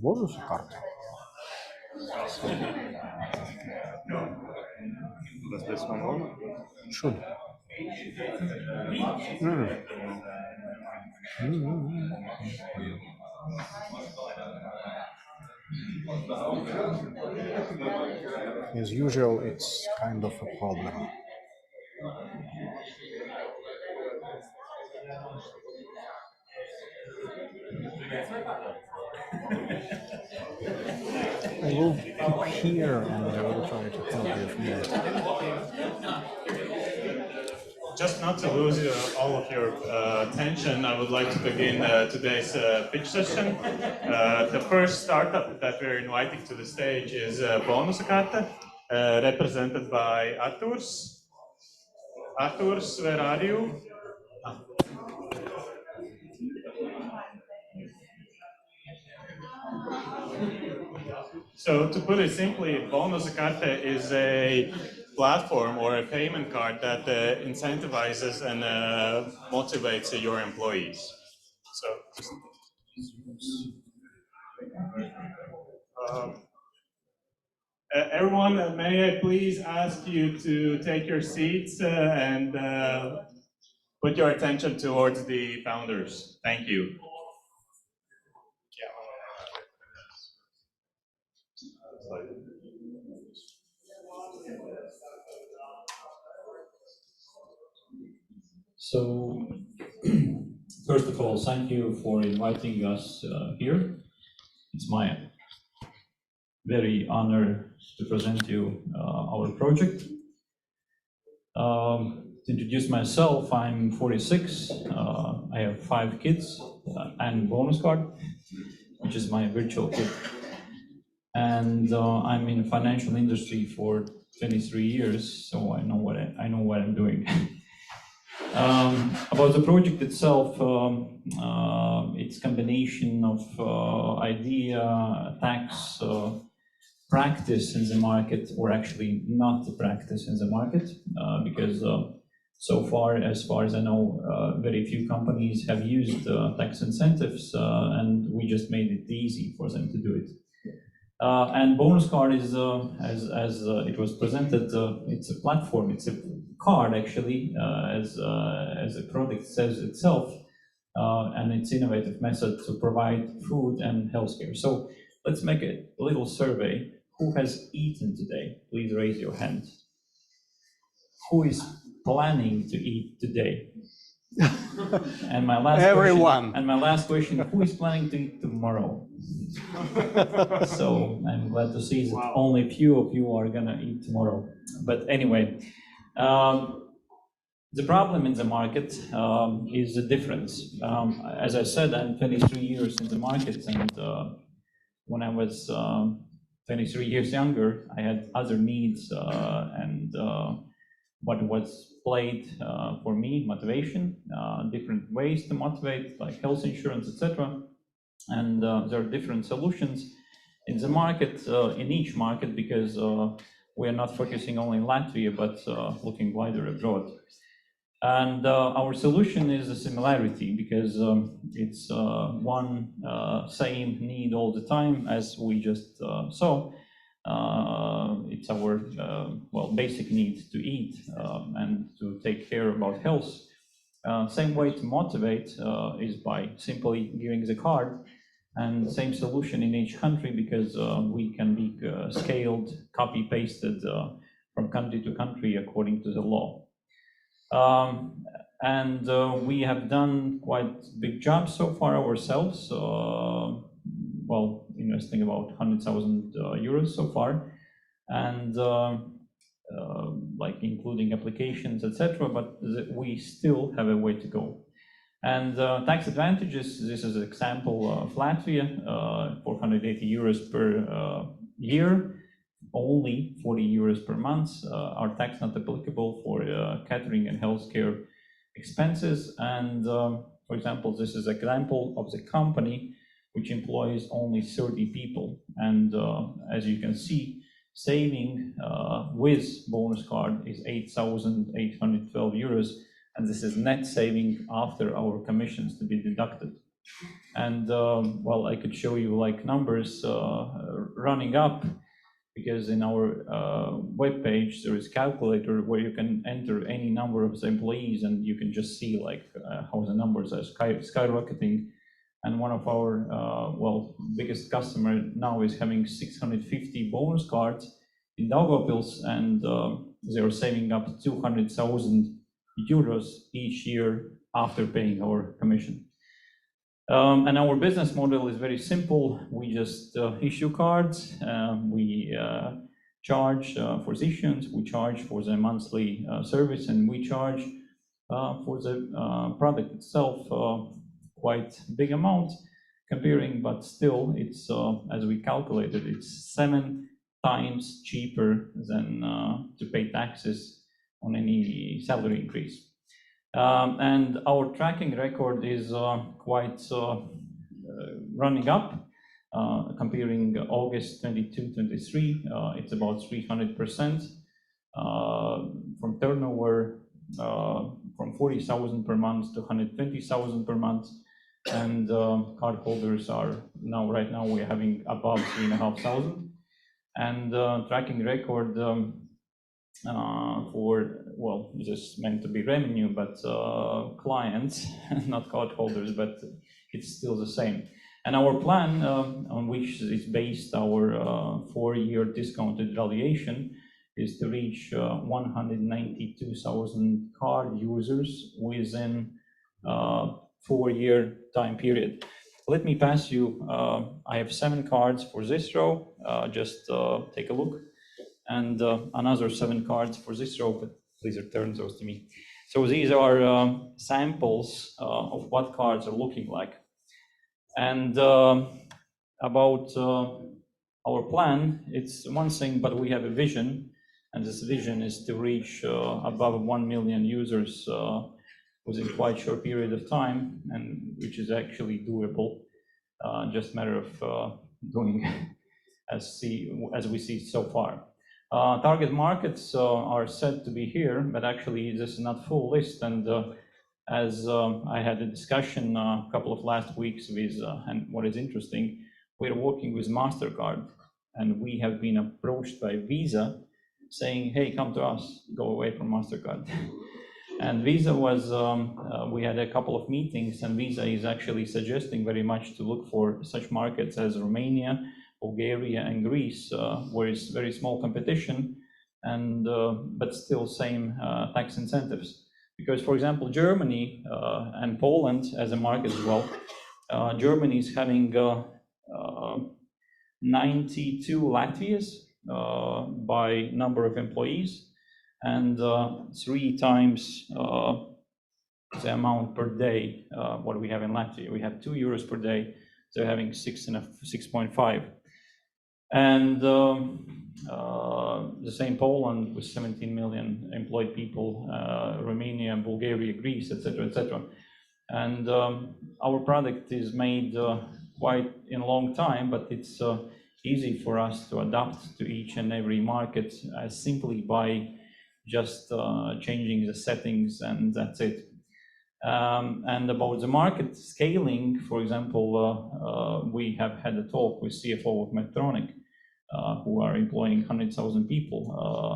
Bonusu Karte. Does this one work? Should. As usual, it's kind of a problem. I will keep here and I will try to help you if needed. Just not to lose all of your attention, I would like to begin today's pitch session. The first startup that we're inviting to the stage is Bonusu Karte, represented by Arturs. Arturs, where are you? So to put it simply, Bonusu Karte is a platform or a payment card that incentivizes and motivates your employees. So, everyone, may I please ask you to take your seats and put your attention towards the founders. Thank you. So, first of all, thank you for inviting us here. It's my very honor to present you our project. To introduce myself, I'm 46. I have 5 kids and bonus card, which is my virtual kid. And I'm in financial industry for 23 years, so I know what I'm doing. About the project itself, it's a combination of idea, tax, practice in the market, or actually not the practice in the market, because so far, as far as I know, very few companies have used tax incentives, and we just made it easy for them to do it. And bonus card is, as it was presented, it's a platform, it's a card actually, as the product says itself, and it's innovative method to provide food and healthcare. So let's make a little survey. Who has eaten today? Please raise your hand. Who is planning to eat today? And my last Everyone. And my last question: who is planning to eat tomorrow? So I'm glad to see that only few of you are gonna eat tomorrow. But anyway, the problem in the market is the difference. As I said, I'm 23 years in the market, and when I was 23 years younger, I had other needs, and what was played for me, motivation, different ways to motivate, like health insurance, etc. And there are different solutions in the market, in each market, because we are not focusing only in Latvia, but looking wider abroad. And our solution is a similarity, because it's one same need all the time, as we just saw. It's our basic need to eat and to take care about health. Same way to motivate is by simply giving the card, and same solution in each country, because we can be scaled, copy-pasted from country to country according to the law. And we have done quite big jobs so far ourselves, investing about 100,000 euros so far, and like including applications, etc. But we still have a way to go. And tax advantages, this is an example of Latvia, 480 euros per year, only 40 euros per month are tax not applicable for catering and healthcare expenses. And for example, this is an example of the company which employs only 30 people. And as you can see, saving with bonus card is 8,812 euros. and this is net saving after our commissions to be deducted. And well, I could show you like numbers running up, because in our web page there is calculator where you can enter any number of employees, and you can just see like how the numbers are skyrocketing. And one of our well, biggest customer now is having 650 bonus cards in Daugavpils, and they're saving up 200,000 euros each year after paying our commission. And our business model is very simple. We just issue cards, we charge for issuance, we charge for the monthly service, and we charge for the product itself quite big amount comparing, but still it's, as we calculated, it's 7 times cheaper than to pay taxes on any salary increase. And our tracking record is quite running up. Comparing August 22-23, it's about 300% from turnover, from 40,000 per month to 120,000 per month. And cardholders are now, right now, we're having above 3,500. And tracking record for, well, just meant to be revenue, but clients, not cardholders, but it's still the same. And our plan, on which is based our 4-year discounted valuation, is to reach 192,000 card users within 4-year time period. Let me pass you, I have 7 cards for this row, just take a look, and another 7 cards for this row, but please return those to me. So these are samples of what cards are looking like. And about our plan, it's one thing, but we have a vision, and this vision is to reach above 1 million users within quite short period of time, and which is actually doable. Just a matter of doing as we see so far. Target markets are said to be here, but actually this is not full list. And as I had a discussion a couple of last weeks with, and what is interesting, we're working with MasterCard, and we have been approached by Visa saying, hey, come to us, go away from MasterCard. And Visa was, we had a couple of meetings, and Visa is actually suggesting very much to look for such markets as Romania, Bulgaria, and Greece, where it's very small competition, and but still same tax incentives. Because, for example, Germany and Poland as a market as well, Germany is having 92 Latvias by number of employees, and 3 times the amount per day what we have in Latvia. We have 2 euros per day, they're having 6.5. And the same Poland with 17 million employed people, Romania, Bulgaria, Greece, etc., etc. And our product is made quite in a long time, but it's easy for us to adapt to each and every market simply by just changing the settings, and that's it. And about the market scaling, for example, we have had a talk with CFO of Medtronic, who are employing 100,000 people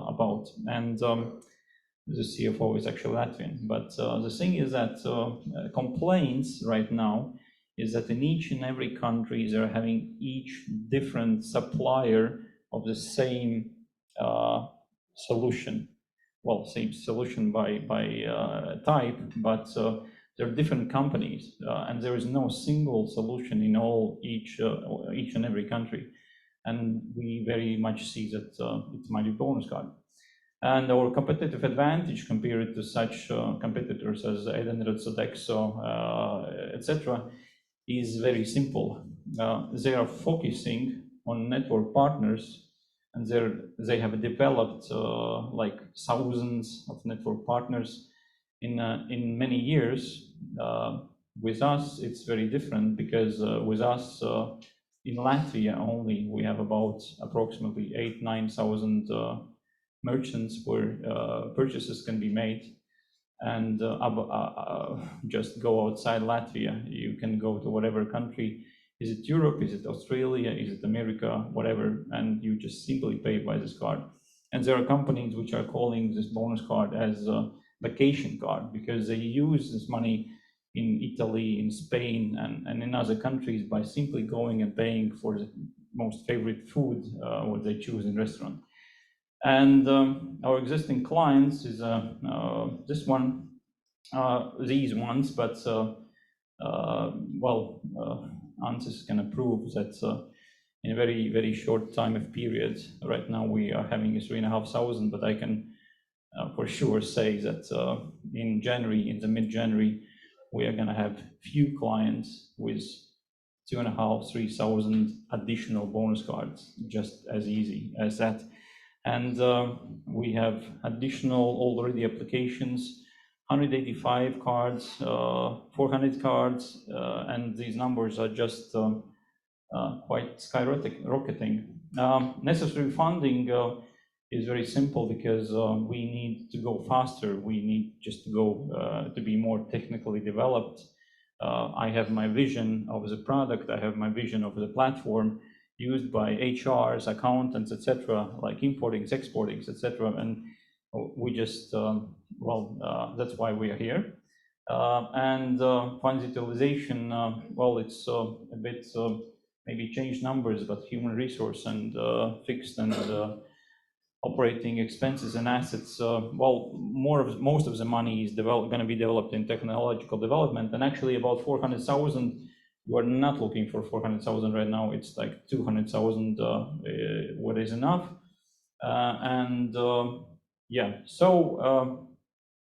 about, and the CFO is actually Latvian. But the thing is that complaints right now is that in each and every country they're having each different supplier of the same solution. Well, same solution by type, but they're different companies, and there is no single solution in each and every country. And we very much see that it might be bonus card. And our competitive advantage compared to such competitors as Edenred, Sodexo, etc., is very simple. They are focusing on network partners, and they have developed like thousands of network partners in many years. With us, it's very different, because with us in Latvia only, we have about approximately 8,000–9,000 merchants where purchases can be made. and just go outside Latvia. You can go to whatever country. Is it Europe? Is it Australia? Is it America? Whatever, and you just simply pay by this card. And there are companies which are calling this bonus card as a vacation card because they use this money in Italy, in Spain, and in other countries by simply going and paying for the most favorite food what they choose in restaurant. And our existing clients is this one, these ones, but Ansis can approve that in a very, very short time of period. Right now we are having 3,500, but I can for sure say that in January, in the mid-January, we are gonna have few clients with 2,500, 3,000 additional bonus cards, just as easy as that. And we have additional already applications, 185 cards, 400 cards, and these numbers are just quite skyrocketing. Necessary funding is very simple because we need to go faster. We need just to go to be more technically developed. I have my vision of the product. I have my vision of the platform used by HRs, accountants, etc., like importings, exportings, etc. And we just, that's why we are here. And funds utilization, it's a bit maybe change numbers, but human resource and fixed and operating expenses and assets, most of the money is going to be developed in technological development, and actually about 400,000. You are not looking for 400,000 right now. It's like 200,000. What is enough?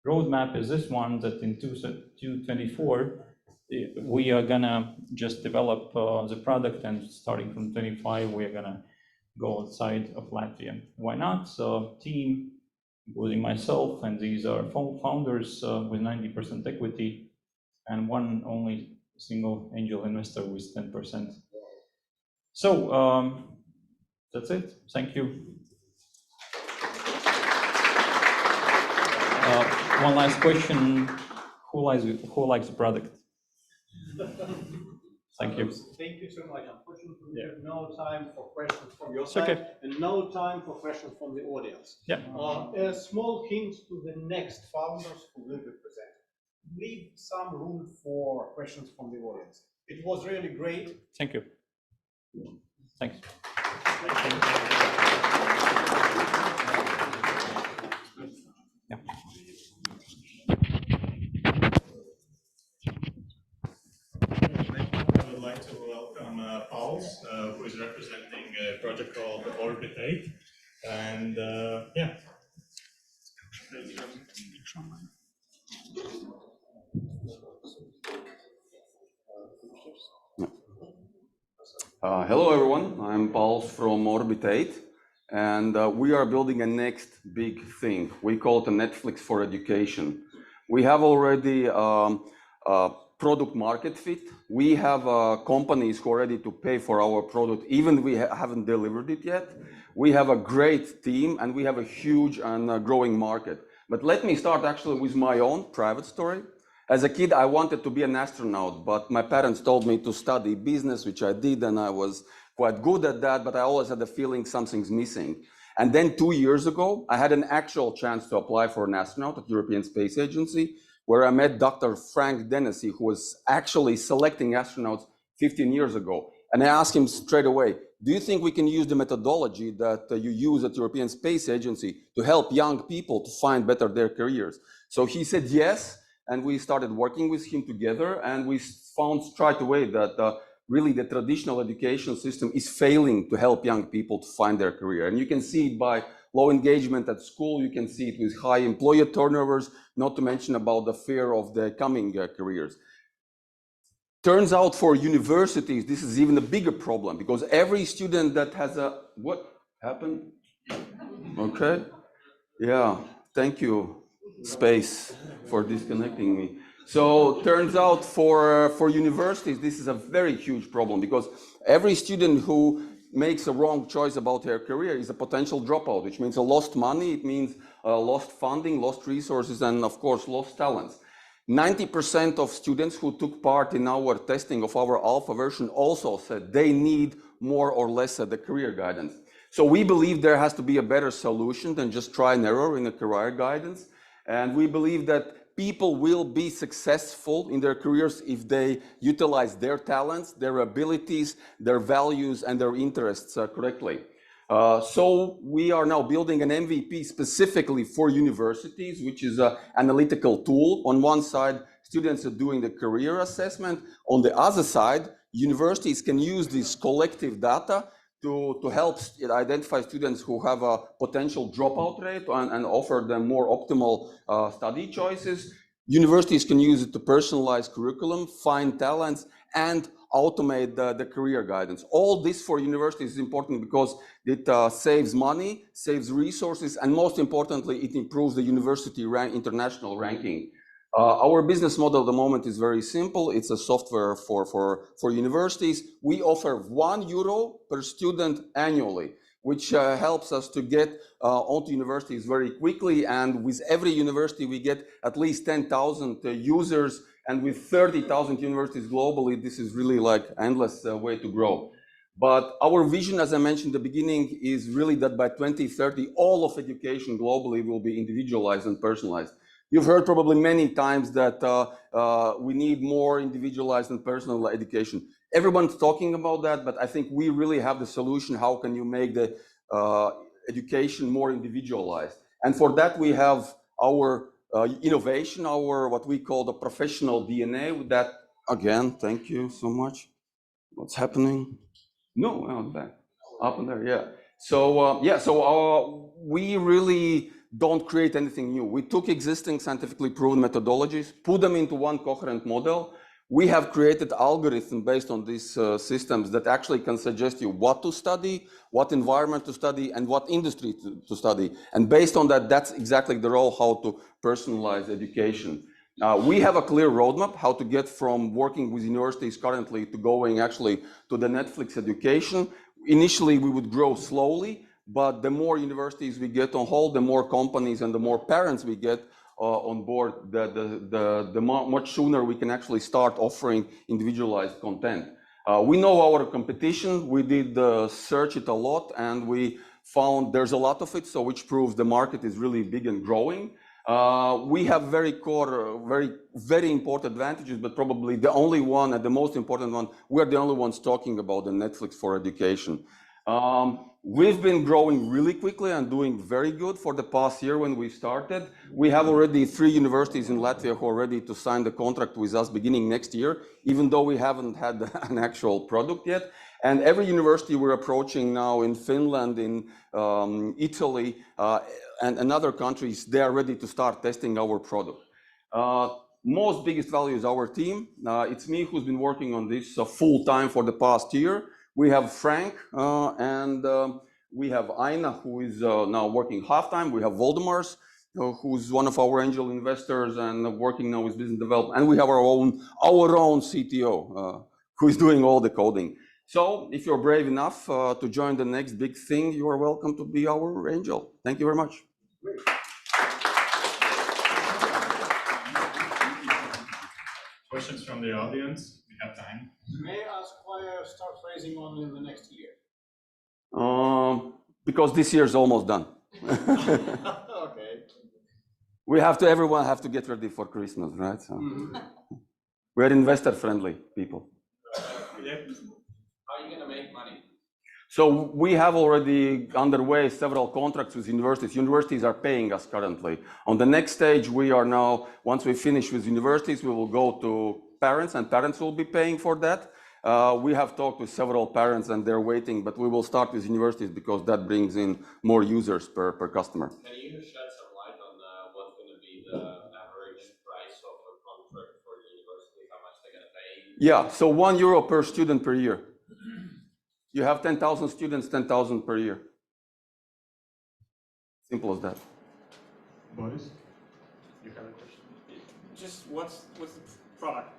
Roadmap is this one that in 2024 we are gonna just develop the product, and starting from 25 we are gonna go outside of Latvia. Why not? So team, including myself, and these are founders with 90% equity, and one only single angel investor with 10%. So that's it. Thank you. One last question: who likes the product? Thank you. Thank you so much. Unfortunately, we have no time for questions from your side, and no time for questions from the audience. Yeah. A small hint to the next founders who will be presenting. Leave some room for questions from the audience. It was really great. Thank you. Thanks. Yeah. I would like to welcome Pauls, who is representing a project called Orbit 8. And yeah. Hello everyone, I'm Pauls from Orbit 8, and we are building a next big thing. We call it a Netflix for education. We have already product market fit. We have companies who are ready to pay for our product, even we haven't delivered it yet. We have a great team, and we have a huge and growing market. But let me start actually with my own private story. As a kid, I wanted to be an astronaut, but my parents told me to study business, which I did, and I was quite good at that, but I always had the feeling something's missing. And then 2 years ago, I had an actual chance to apply for an astronaut at the European Space Agency, where I met Dr. Frank Dennessy, who was actually selecting astronauts 15 years ago. And I asked him straight away, do you think we can use the methodology that you use at the European Space Agency to help young people to find better their careers? So he said yes. And we started working with him together, and we found straight away that really the traditional education system is failing to help young people to find their career. And you can see it by low engagement at school, you can see it with high employer turnovers, not to mention about the fear of the coming careers. Turns out for universities, this is even a bigger problem, because every student that has a, what happened? Okay, yeah, thank you. Space for disconnecting me. So turns out for universities, this is a very huge problem, because every student who makes a wrong choice about their career is a potential dropout, which means a lost money. It means lost funding, lost resources, and of course, lost talents. 90% of students who took part in our testing of our alpha version also said they need more or less the career guidance. So we believe there has to be a better solution than just try and error in a career guidance. And we believe that people will be successful in their careers if they utilize their talents, their abilities, their values, and their interests correctly. So we are now building an MVP specifically for universities, which is an analytical tool. On one side, students are doing the career assessment. On the other side, universities can use this collective data to help identify students who have a potential dropout rate and offer them more optimal study choices. Universities can use it to personalize curriculum, find talents, and automate the career guidance. All this for universities is important because it saves money, saves resources, and most importantly, it improves the university international ranking. Our business model at the moment is very simple. It's a software for universities. We offer €1 per student annually, which helps us to get onto universities very quickly. And with every university, we get at least 10,000 users. And with 30,000 universities globally, this is really like an endless way to grow. But our vision, as I mentioned in the beginning, is really that by 2030, all of education globally will be individualized and personalized. You've heard probably many times that we need more individualized and personal education. Everyone's talking about that, but I think we really have the solution. How can you make the education more individualized? And for that, we have our innovation, our what we call the professional DNA. With that, again, thank you so much. What's happening? No, not back. Up in there, yeah. So we really don't create anything new. We took existing scientifically proven methodologies, put them into one coherent model. We have created algorithms based on these systems that actually can suggest you what to study, what environment to study, and what industry to study. And based on that, that's exactly the role how to personalize education. We have a clear roadmap how to get from working with universities currently to going actually to the Netflix education. Initially, we would grow slowly, but the more universities we get on hold, the more companies and the more parents we get on board, the much sooner we can actually start offering individualized content. We know our competition. We did search it a lot, and we found there's a lot of it, so which proves the market is really big and growing. We have very important advantages, but probably the only one and the most important one, we're the only ones talking about the Netflix for education. We've been growing really quickly and doing very good for the past year when we started. We have already 3 universities in Latvia who are ready to sign the contract with us beginning next year, even though we haven't had an actual product yet. And every university we're approaching now in Finland, in Italy, and other countries, they are ready to start testing our product. Most biggest value is our team. It's me who's been working on this full time for the past year. We have Frank and we have Aina, who is now working half-time. We have Voldemars, who's one of our angel investors and working now with business development. And we have our own CTO, who is doing all the coding. So if you're brave enough to join the next big thing, you are welcome to be our angel. Thank you very much. Great. Questions from the audience? We have time. May I ask why I start raising only in the next year? Because this year is almost done. Okay. Everyone have to get ready for Christmas, right? So we're investor-friendly people. Yeah. How are you going to make money? So we have already underway several contracts with universities. Universities are paying us currently. On the next stage, we are now, once we finish with universities, we will go to parents, and parents will be paying for that. We have talked with several parents and they're waiting, but we will start with universities because that brings in more users per customer. Can you shed some light on what's going to be the average price of a contract for the university, how much they're going to pay? Yeah, so €1 per student per year. You have 10,000 students, 10,000 per year. Simple as that. Boris, you have a question? Just what's the product?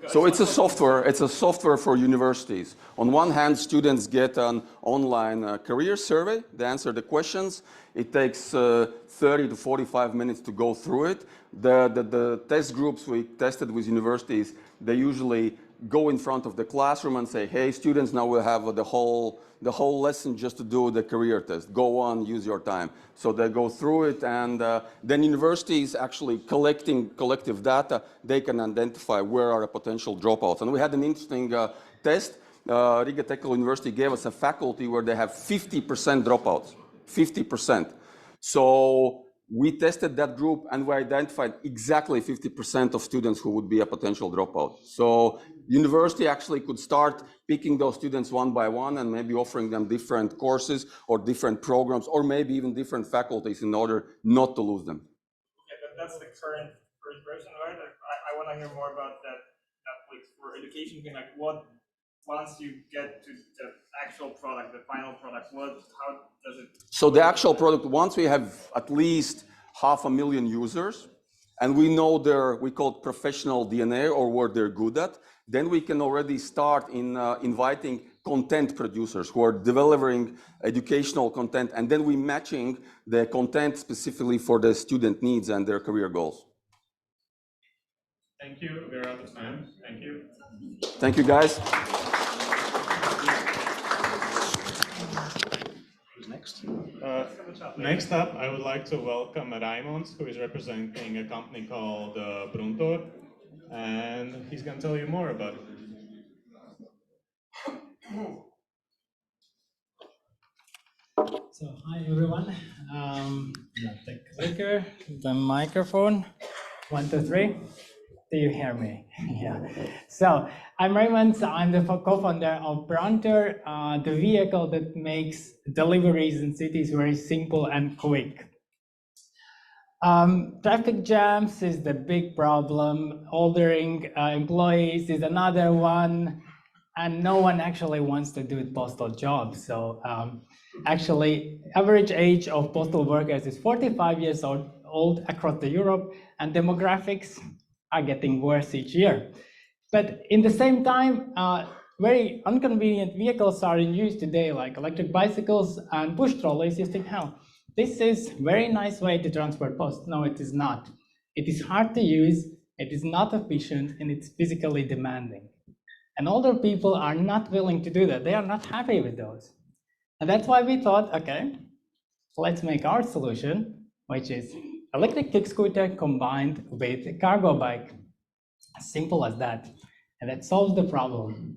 So it's a software. It's a software for universities. On one hand, students get an online career survey. They answer the questions. It takes 30 to 45 minutes to go through it. The test groups we tested with universities, they usually go in front of the classroom and say, "Hey, students, now we'll have the whole lesson just to do the career test. Go on, use your time." So they go through it, and then universities actually collecting collective data, they can identify where are the potential dropouts. And we had an interesting test. Riga Technical University gave us a faculty where they have 50% dropouts, 50%. So we tested that group and we identified exactly 50% of students who would be a potential dropout. So university actually could start picking those students one by one and maybe offering them different courses or different programs or maybe even different faculties in order not to lose them. Okay, but that's the current version, right? I want to hear more about that Netflix for education thing. Like, what once you get to the actual product, the final product, how does it? So the actual product, once we have at least 500,000 users, and we know we call it professional DNA or what they're good at, then we can already start in inviting content producers who are delivering educational content, and then we matching the content specifically for the student needs and their career goals. Thank you. We're out of time. Thank you. Thank you, guys. Next up, I would like to welcome Raimons, who is representing a company called Bruntor, and he's going to tell you more about it. So, hi everyone. The clicker, the microphone. 1, 2, 3. Do you hear me? Yeah. So, I'm Raymond. I'm the co-founder of Bruntor, the vehicle that makes deliveries in cities very simple and quick. Traffic jams is the big problem. Ordering employees is another one. And no one actually wants to do postal jobs. So actually, average age of postal workers is 45 years old across the Europe, and demographics are getting worse each year. But in the same time, very inconvenient vehicles are in use today, like electric bicycles and push trolleys. You think, how? This is a very nice way to transport post. No, it is not. It is hard to use, it is not efficient, and it's physically demanding. And older people are not willing to do that. They are not happy with those. And that's why we thought, okay, let's make our solution, which is electric kick scooter combined with a cargo bike. As simple as that. And that solves the problem.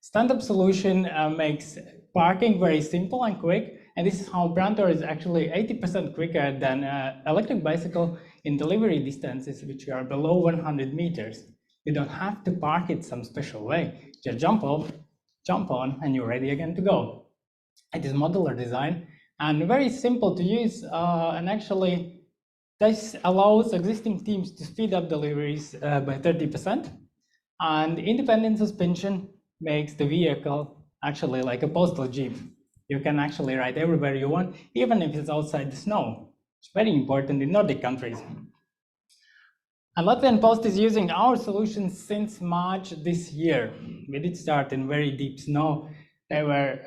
Stand-up solution makes parking very simple and quick. And this is how Bruntor is actually 80% quicker than electric bicycle in delivery distances, which are below 100 meters. You don't have to park it some special way. Just jump off, jump on, and you're ready again to go. It is modular design and very simple to use. And actually, this allows existing teams to speed up deliveries by 30%. And independent suspension makes the vehicle actually like a postal jeep. You can actually ride everywhere you want, even if it's outside the snow. It's very important in Nordic countries. And LatBAN Post is using our solution since March this year. We did start in very deep snow. They were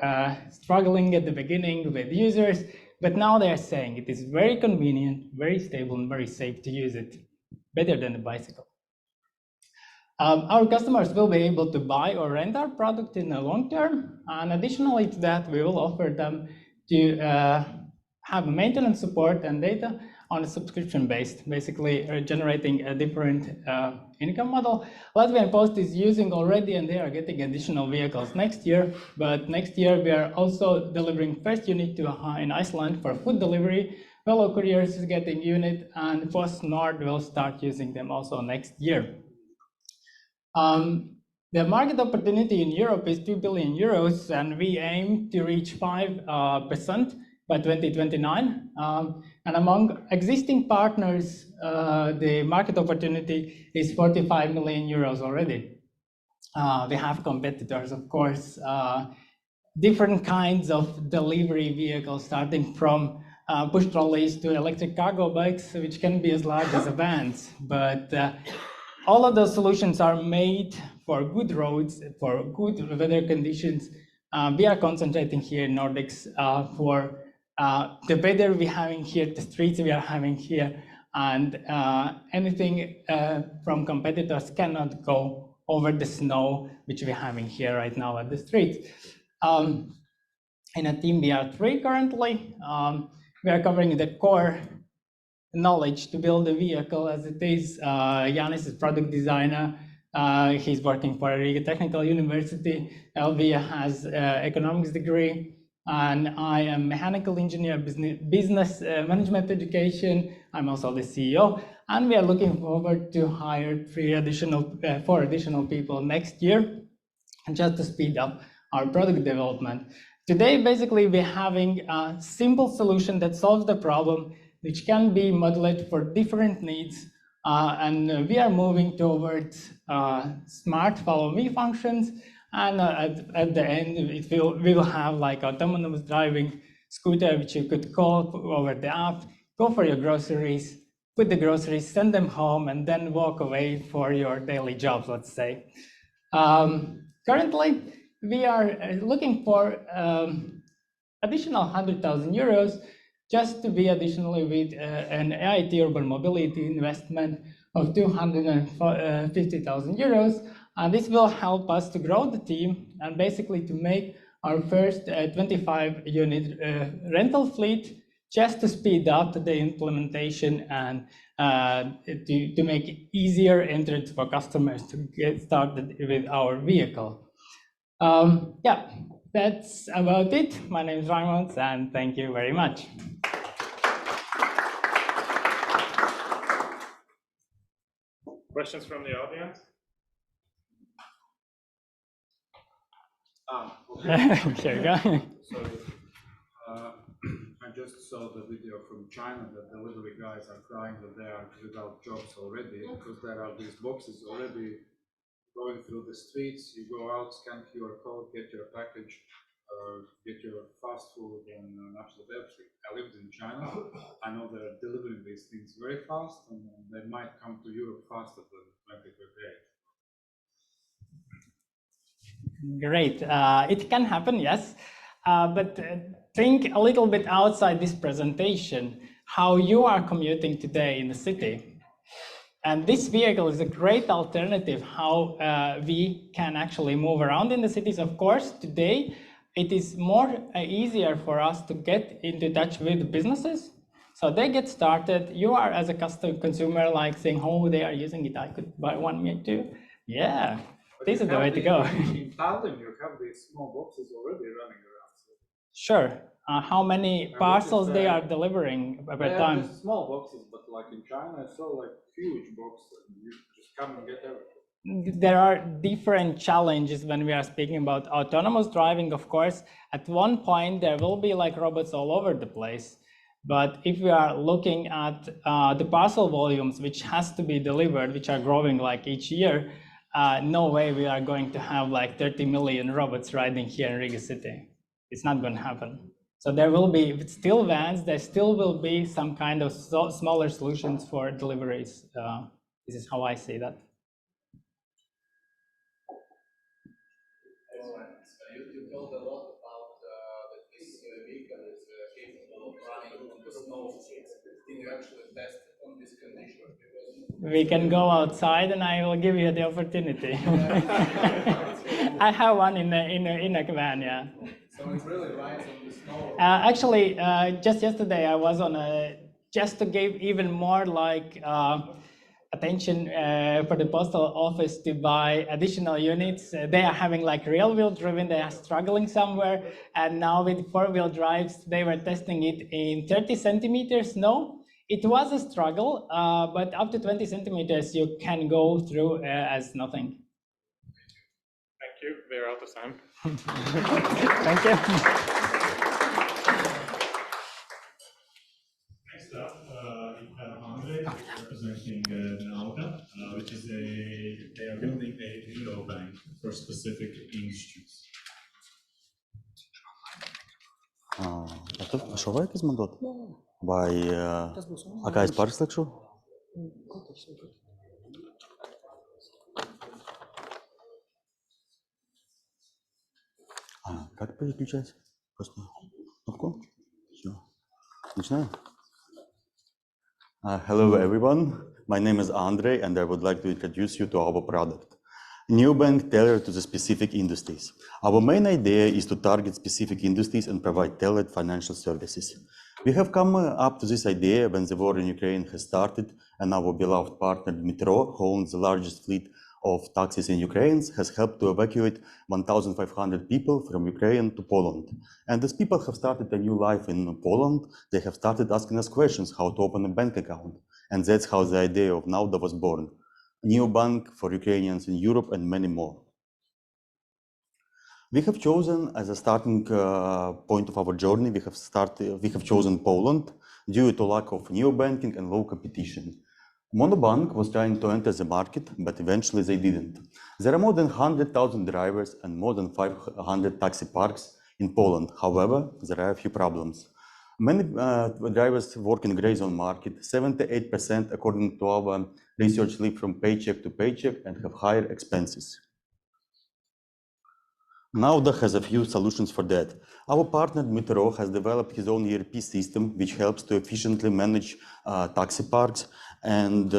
struggling at the beginning with users, but now they're saying it is very convenient, very stable, and very safe to use it, better than a bicycle. Our customers will be able to buy or rent our product in the long term. And additionally to that, we will offer them to have maintenance support and data on a subscription based, basically generating a different income model. LatBAN Post is using already, and they are getting additional vehicles next year. But next year, we are also delivering first unit to in Iceland for food delivery. Velo Couriers is getting unit, and Post Nord will start using them also next year. The market opportunity in Europe is 2 billion euros, and we aim to reach 5% by 2029. And among existing partners, the market opportunity is 45 million euros already. We have competitors, of course, different kinds of delivery vehicles, starting from push trolleys to electric cargo bikes, which can be as large as vans. But all of those solutions are made for good roads, for good weather conditions. We are concentrating here in Nordics for the weather we're having here, the streets we are having here, and anything from competitors cannot go over the snow, which we're having here right now at the streets. In a team, we are 3 currently. We are covering the core knowledge to build a vehicle as it is. Yanis is product designer. He's working for Riga Technical University. Elvia has economics degree. And I am mechanical engineer, business management education. I'm also the CEO. And we are looking forward to hire 4 additional people next year, just to speed up our product development. Today, basically, we're having a simple solution that solves the problem, which can be modeled for different needs. And we are moving towards smart follow me functions. And at the end, we will have like autonomous driving scooter, which you could call over the app, go for your groceries, put the groceries, send them home, and then walk away for your daily jobs, let's say. Currently, we are looking for additional 100,000 euros just to be additionally with an AIT urban mobility investment of 250,000 euros. And this will help us to grow the team and basically to make our first 25-unit rental fleet, just to speed up the implementation and to make it easier entrance for customers to get started with our vehicle. Yeah, that's about it. My name is Raimond, and thank you very much. Questions from the audience? Here we go. So, I just saw the video from China that delivery guys are crying that they are without jobs already because there are these boxes already going through the streets. You go out, scan QR code, get your package, get your fast food, and absolutely everything. I lived in China. I know they're delivering these things very fast, and they might come to Europe faster than 2028. Great. It can happen, yes. But think a little bit outside this presentation, how you are commuting today in the city. And this vehicle is a great alternative how we can actually move around in the cities. Of course, today it is more easier for us to get into touch with businesses. So they get started. You are as a consumer like saying, oh, they are using it. I could buy one me too. Yeah. This is the way to go. In Tallinn, you have these small boxes already running around. So. Sure. How many parcels they are delivering per time? Just small boxes, but like in China, I saw like huge boxes. You just come and get everything. There are different challenges when we are speaking about autonomous driving. Of course, at one point there will be like robots all over the place. But if we are looking at the parcel volumes which has to be delivered, which are growing like each year, no way we are going to have like 30 million robots riding here in Riga city. It's not going to happen. So there will be still vans, there still will be some kind of smaller solutions for deliveries. This is how I see that. You told a lot about that this vehicle is capable of running on the snow. Did you actually test it on this condition? We can go outside and I will give you the opportunity. I have one in a van, yeah. So it really rides on the snow? Actually, just yesterday I was on just to give even more like attention for the postal office to buy additional units. They are having like real wheel driven, they are struggling somewhere. And now with 4-wheel drives, they were testing it in 30 centimeters snow. It was a struggle, but up to 20 centimeters, you can go through as nothing. Thank you. We're out of time. Thank you. Next up, we have Andre representing Nauda, which is they are building a neobank for specific industries. Šo vajag izmantot? Vai kā es pārslēgšu? Как переключать? Просто кнопку? Все. Начинаем? Hello everyone, my name is Andre and I would like to introduce you to our product. Neobank tailored to the specific industries. Our main idea is to target specific industries and provide tailored financial services. We have come up to this idea when the war in Ukraine has started and our beloved partner Dmitro, who owns the largest fleet of taxis in Ukraine, has helped to evacuate 1,500 people from Ukraine to Poland. And as people have started a new life in Poland, they have started asking us questions how to open a bank account. And that's how the idea of Nauda was born. A new bank for Ukrainians in Europe and many more. We have chosen as a starting point of our journey, we have chosen Poland due to lack of neobanking and low competition. Monobank was trying to enter the market, but eventually they didn't. There are more than 100,000 drivers and more than 500 taxi parks in Poland. However, there are a few problems. Many drivers work in gray zone market. 78% according to our research live from paycheck to paycheck and have higher expenses. Nauda has a few solutions for that. Our partner Dmitro has developed his own ERP system, which helps to efficiently manage taxi parks. And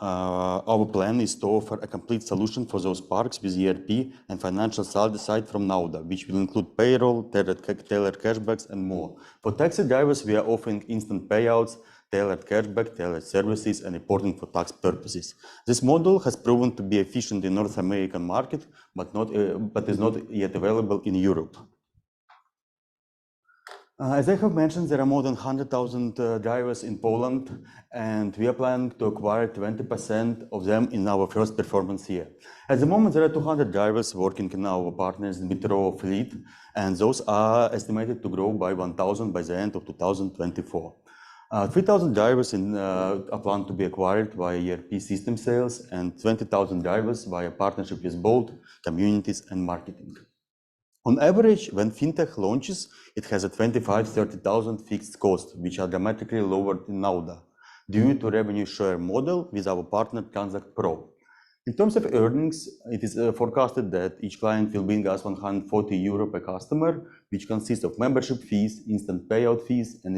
our plan is to offer a complete solution for those parks with ERP and financial side from Nauda, which will include payroll, tailored cashbacks, and more. For taxi drivers, we are offering instant payouts, tailored cashback, tailored services, and reporting for tax purposes. This model has proven to be efficient in North American market, but is not yet available in Europe. As I have mentioned, there are more than 100,000 drivers in Poland, and we are planning to acquire 20% of them in our first performance year. At the moment, there are 200 drivers working in our partners Dmitro fleet, and those are estimated to grow by 1,000 by the end of 2024. 3,000 drivers are planned to be acquired via ERP system sales and 20,000 drivers via partnership with Bolt, communities, and marketing. On average, when fintech launches, it has a 25,000–30,000 fixed costs, which are dramatically lower in Nauda, due to revenue share model with our partner Transact Pro. In terms of earnings, it is forecasted that each client will bring us 140 euro per customer, which consists of membership fees, instant payout fees, and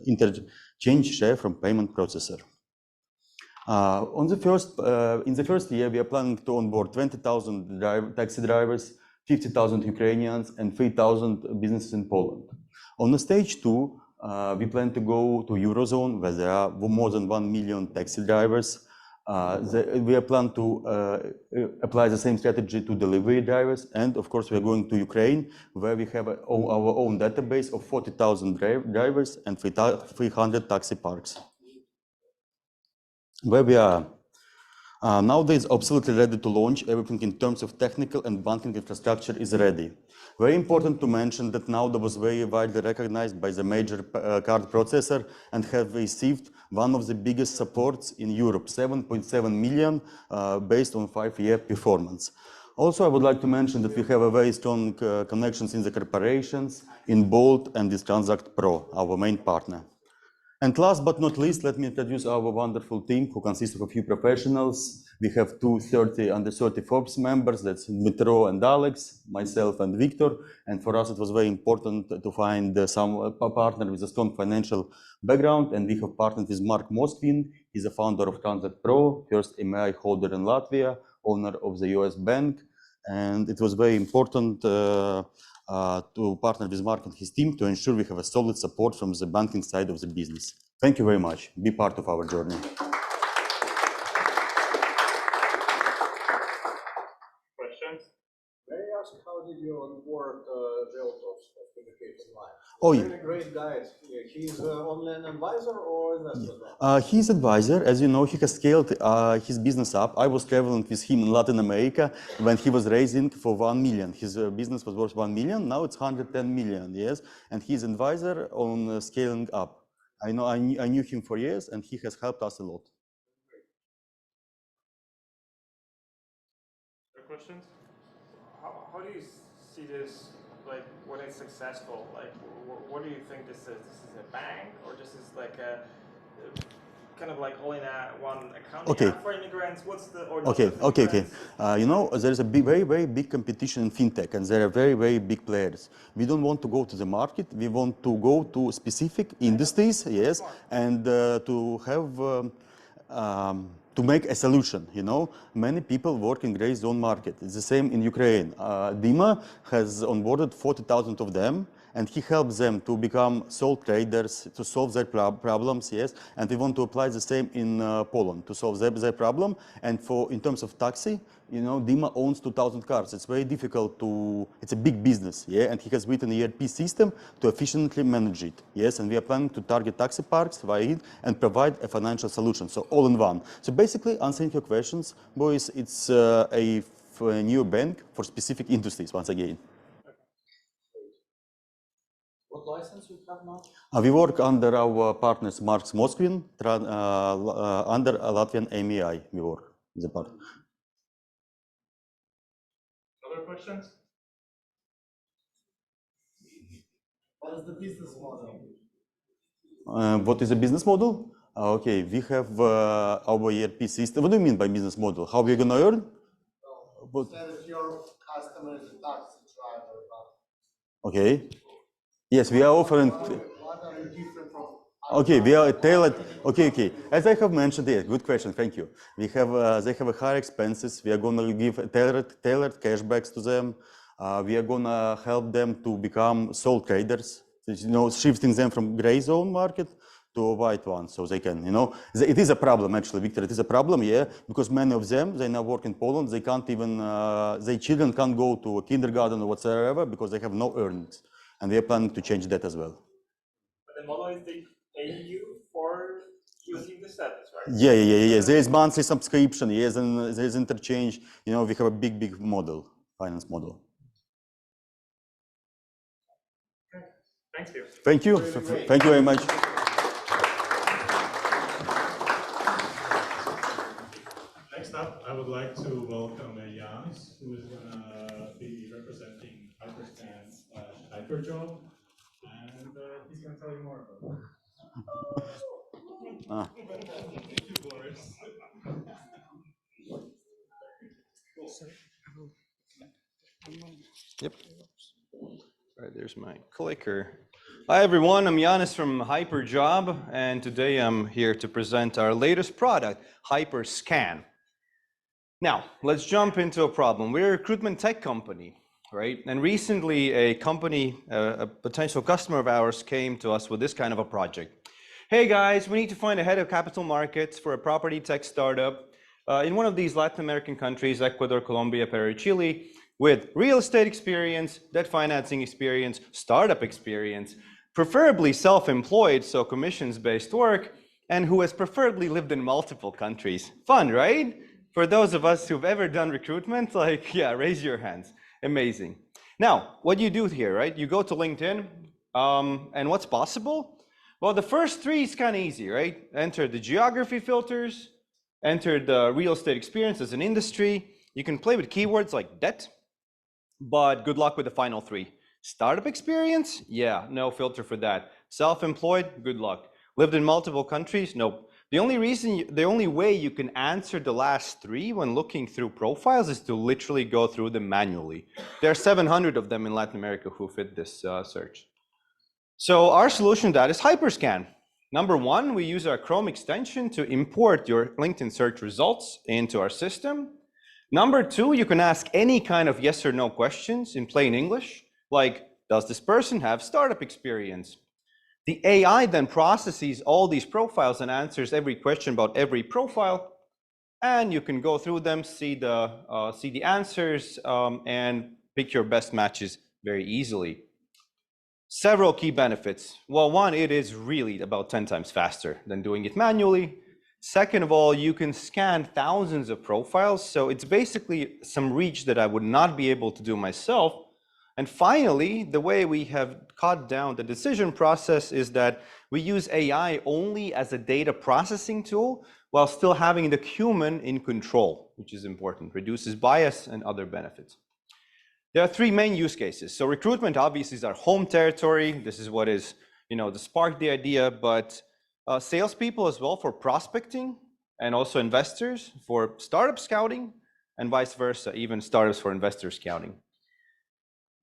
interchange share from payment processor. In the first year, we are planning to onboard 20,000 taxi drivers, 50,000 Ukrainians, and 3,000 businesses in Poland. On the stage 2, we plan to go to Eurozone, where there are more than 1 million taxi drivers. We are planning to apply the same strategy to delivery drivers, and of course we are going to Ukraine, where we have our own database of 40,000 drivers and 300 taxi parks. Where we are nowadays absolutely ready to launch. Everything in terms of technical and banking infrastructure is ready. Very important to mention that Nauda was very widely recognized by the major card processor and have received one of the biggest supports in Europe, 7.7 million, based on 5-year performance. Also, I would like to mention that we have a very strong connections in the corporations, in Bolt and with Transact Pro, our main partner. And last but not least, let me introduce our wonderful team, who consists of a few professionals. We have under 30 Forbes members, that's Dmitro and Alex, myself and Victor. And for us, it was very important to find some partner with a strong financial background. And we have partnered with Mark Moskvin. He's the founder of Transact Pro, first MI holder in Latvia, owner of the US bank. And it was very important to partner with Mark and his team to ensure we have a solid support from the banking side of the business. Thank you very much. Be part of our journey. Questions? May I ask, how did you onboard the authors of Education Live? Oh, yeah. Really great guys. He's only an advisor or investor? He's advisor. As you know, he has scaled his business up. I was traveling with him in Latin America when he was raising for 1 million. His business was worth 1 million. Now it's 110 million, yes. And he's advisor on scaling up. I knew him for years, and he has helped us a lot. Questions? How do you see this, like, when it's successful? Like, what do you think this is? This is a bank, or this is like a kind of like all in one accounting Okay. app for immigrants? What's the or not Okay, just okay. immigrants? You know, there is a very, very big competition in fintech, and there are very, very big players. We don't want to go to the market. We want to go to specific industries, yes, and to have to make a solution. You know, many people work in gray zone market. It's the same in Ukraine. Dima has onboarded 40,000 of them, and he helps them to become sole traders, to solve their problems, yes. And we want to apply the same in Poland to solve their problem. And in terms of taxi, you know, Dima owns 2,000 cars. It's very difficult to, it's a big business, yeah. And he has written an ERP system to efficiently manage it, yes. And we are planning to target taxi parks via it and provide a financial solution, so all in one. So basically, answering your questions, boys, it's a new bank for specific industries, once again. What license you have now? We work under our partners, Marks Moskvin, under Latvian MEI, we work as a partner. Other questions? What is the business model? What is the business model? Okay, we have our ERP system. What do you mean by business model? How we're gonna earn? Well, say that your customer is a taxi driver, but Okay. Yes, we are offering. what are you different from? Okay, we are tailored. Okay. As I have mentioned, yes, good question. Thank you. We have they have higher expenses. We are going to give tailored cashbacks to them. We are going to help them to become sole traders. You know, shifting them from gray zone market to a white one, so they can. You know, it is a problem actually, Victor. It is a problem, yeah, because many of them they now work in Poland. They can't even their children can't go to a kindergarten or whatsoever because they have no earnings. And we are planning to change that as well. But the model is they pay you for using the service, right? Yeah. There is monthly subscription, yes, and there is interchange. You know, we have a big model, finance model. Okay. Thank you. Thank you. Thank you very much. Next up, I would like to welcome Janis, who is going to be representing HyperScan HyperJob, and he's going to tell you more about it. Yep. All right, there's my clicker. Hi everyone, I'm Janis from HyperJob, and today I'm here to present our latest product, HyperScan. Now, let's jump into a problem. We're a recruitment tech company, right? And recently a company, a potential customer of ours came to us with this kind of a project. Hey guys, we need to find a head of capital markets for a property tech startup in one of these Latin American countries, Ecuador, Colombia, Peru, Chile, with real estate experience, debt financing experience, startup experience, preferably self-employed, so commissions-based work, and who has preferably lived in multiple countries. Fun, right? For those of us who've ever done recruitment, like, yeah, raise your hands. Amazing. Now, what you do here, right? You go to LinkedIn, and what's possible? Well, the first three is kind of easy, right? Enter the geography filters, enter the real estate experience as an industry. You can play with keywords like debt, but good luck with the final three. Startup experience? Yeah, no filter for that. Self-employed? Good luck. Lived in multiple countries? Nope. The only way you can answer the last three when looking through profiles is to literally go through them manually. There are 700 of them in Latin America who fit this search. So our solution to that is HyperScan. Number one, we use our Chrome extension to import your LinkedIn search results into our system. Number two, you can ask any kind of yes or no questions in plain English, like, does this person have startup experience? The AI then processes all these profiles and answers every question about every profile, and you can go through them, see the answers, and pick your best matches very easily. Several key benefits. Well, one, it is really about 10 times faster than doing it manually. Second of all, you can scan thousands of profiles, so it's basically some reach that I would not be able to do myself. And finally, the way we have cut down the decision process is that we use AI only as a data processing tool while still having the human in control, which is important, reduces bias and other benefits. There are three main use cases. So recruitment obviously is our home territory. This is what is, the spark the idea, but salespeople as well for prospecting, and also investors for startup scouting, and vice versa, even startups for investor scouting.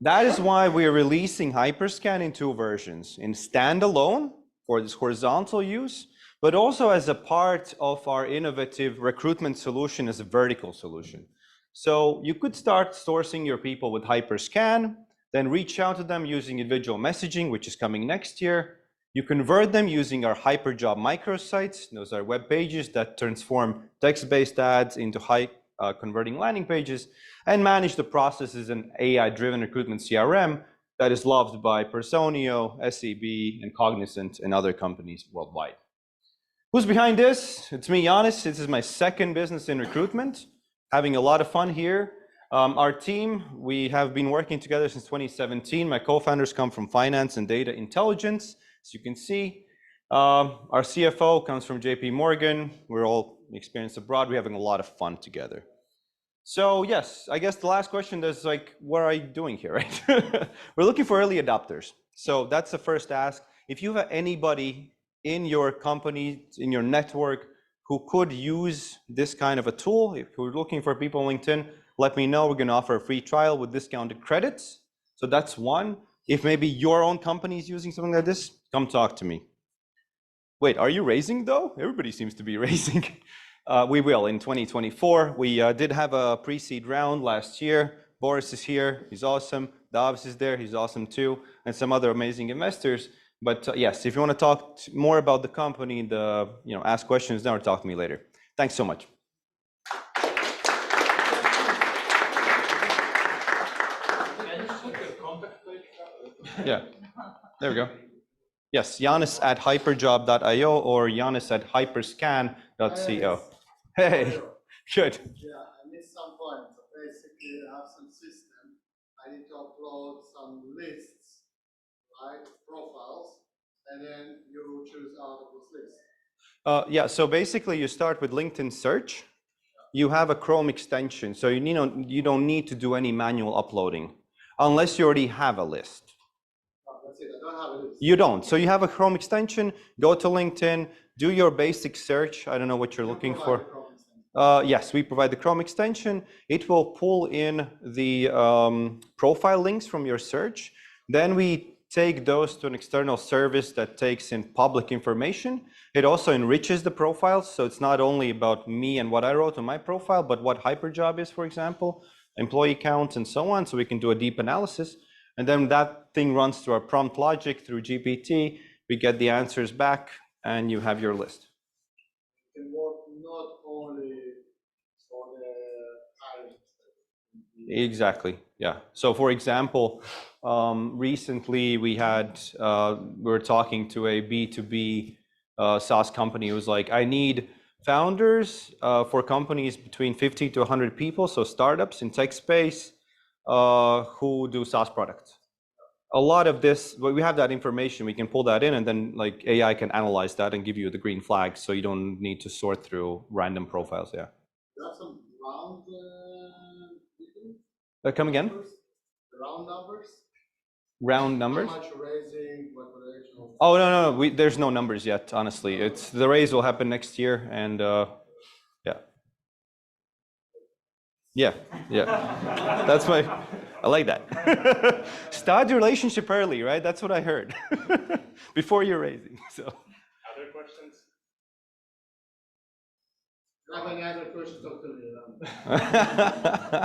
That is why we are releasing HyperScan in 2 versions, in standalone for this horizontal use, but also as a part of our innovative recruitment solution as a vertical solution. So you could start sourcing your people with HyperScan, then reach out to them using individual messaging, which is coming next year. You convert them using our HyperJob microsites. Those are web pages that transform text-based ads into high converting landing pages, and manage the process as an AI-driven recruitment CRM that is loved by Personio, SEB, and Cognizant, and other companies worldwide. Who's behind this? It's me, Giannis. This is my 2nd business in recruitment. Having a lot of fun here. Our team, we have been working together since 2017. My co-founders come from finance and data intelligence, as you can see. Our CFO comes from JP Morgan. We're all experienced abroad. We're having a lot of fun together. So yes, I guess the last question is like, what are you doing here, right? We're looking for early adopters. So that's the first ask. If you have anybody in your company, in your network, who could use this kind of a tool, if you're looking for people on LinkedIn, let me know. We're going to offer a free trial with discounted credits. So that's one. If maybe your own company is using something like this, come talk to me. Wait, are you raising though? Everybody seems to be raising. We will in 2024. We did have a pre-seed round last year. Boris is here, he's awesome. Davs is there, he's awesome too, and some other amazing investors. But yes, if you want to talk more about the company, ask questions now or talk to me later. Thanks so much. Yeah, there we go. Yes, Giannis at hyperjob.io or Giannis at hyperscan.co. Hey, good. Yeah, I missed some points. So basically, I have some system. I need to upload some lists, right? Profiles, and then you choose out of those lists. Yeah, so basically you start with LinkedIn search. You have a Chrome extension, so you don't need to do any manual uploading unless you already have a list. That's it. I don't have a list. You don't. So you have a Chrome extension, go to LinkedIn, do your basic search. I don't know what you're looking for. Yes, we provide the Chrome extension. It will pull in the profile links from your search. Then we take those to an external service that takes in public information. It also enriches the profiles. So it's not only about me and what I wrote on my profile, but what HyperJob is, for example, employee count and so on. So we can do a deep analysis. And then that thing runs through our prompt logic through GPT. We get the answers back and you have your list. It can work not only for the hiring. Exactly, yeah. So for example, recently we were talking to a B2B SaaS company. It was like, I need founders for companies between 50 to 100 people, so startups in tech space who do SaaS products. A lot of this, we have that information, we can pull that in and then like AI can analyze that and give you the green flag so you don't need to sort through random profiles, yeah. You have some round Come again? Round numbers? Round numbers? How much raising, what direction? Oh, no, there's no numbers yet, honestly. It's the raise will happen next year and yeah. That's I like that. Start your relationship early, right? That's what I heard. Before you're raising, so. Other questions? Have any other questions, Dr.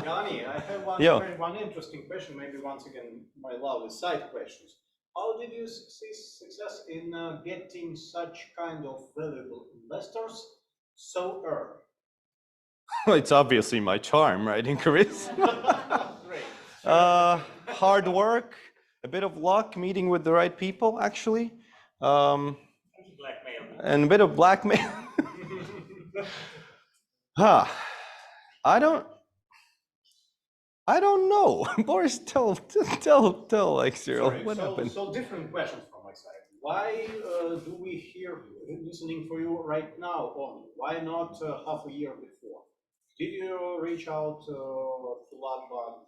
Yanni, I have one interesting question, maybe once again, my love is side questions. How did you see success in getting such kind of valuable investors so early? It's obviously my charm, right, in charisma. Hard work, a bit of luck, meeting with the right people, actually. And a bit of blackmail. I don't know. Boris, tell like Cyril, what happened? So different questions from my side. Why do we hear listening for you right now only? Why not half a year before? Did you reach out to LatBAN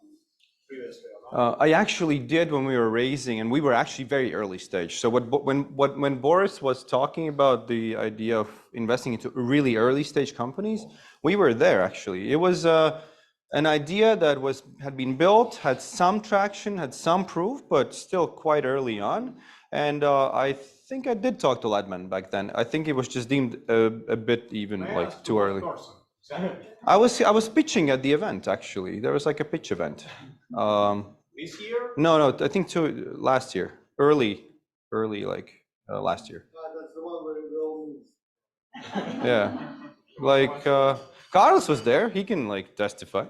previously or not? I actually did when we were raising, and we were actually very early stage. So when Boris was talking about the idea of investing into really early stage companies, we were there actually. It was an idea that had been built, had some traction, had some proof, but still quite early on. And I think I did talk to LatBAN back then. I think it was just deemed a bit even like too early. I was pitching at the event actually. There was like a pitch event. This year? No, I think last year, early like last year. That's the one where we all move. Yeah, like Carlos was there. He can like testify.